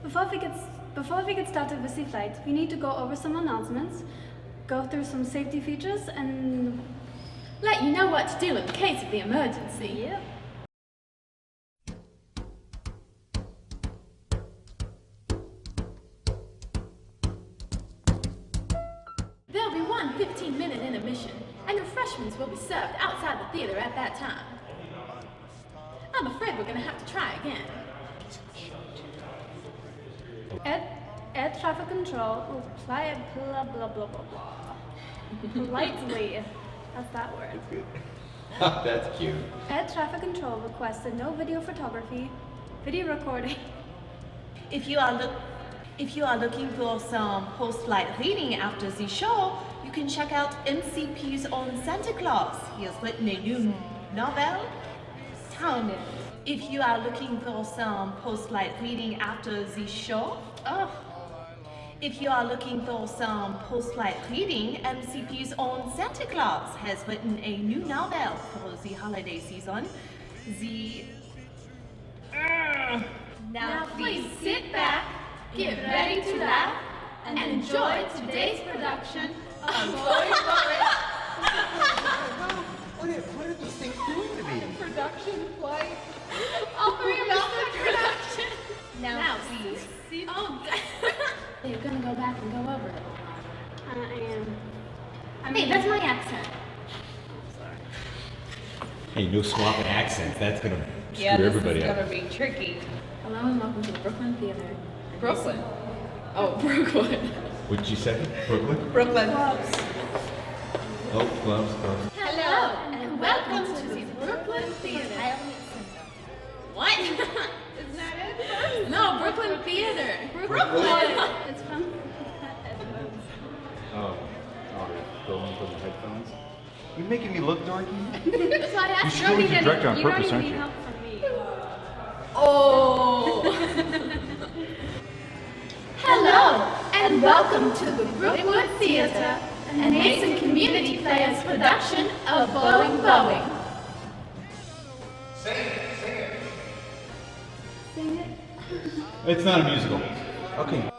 Before we get started with the flight, we need to go over some announcements, go through some safety features, and let you know what to do in case of the emergency. Yep. There'll be one 15-minute intermission, and refreshments will be served outside the theater at that time. I'm afraid we're gonna have to try again. Air traffic control will apply blah blah blah blah blah. Politely. That's that word. That's good. That's cute. Air traffic control requested no video photography, video recording. If you are looking for some post-flight reading after the show, you can check out MCP's own Santa Claus. He has written a new novel, Town. If you are looking for some post-flight reading after the show, if you are looking for some post-flight reading, MCP's own Santa Claus has written a new novel for the holiday season. Now please sit back, get ready to laugh, and enjoy today's production of Boeing Boeing. What are these things doing to me? Production flight. All three of us are production. Now please sit. Oh, you're gonna go back and go over it. I am. Hey, that's my accent. Hey, no swapping accents. That's gonna screw everybody up. Yeah, this is gonna be tricky. Hello and welcome to the Brooklyn Theater. Brooklyn. Oh, Brookwood. What'd you say? Brooklyn? Brooklyn. Oh, gloves. Hello and welcome to the Brooklyn Theater. What? Isn't that it? No, Brooklyn Theater. Brooklyn. It's from Oh, they're filming from the headphones. You making me look dorky? That's why I You asked. screwed your director on you purpose, don't aren't need you? help from me. Oh. Hello and welcome to the Brookwood Theater, a Mason Community Players production of Boeing Boeing. Sing it. Sing it. It's not a musical. Okay.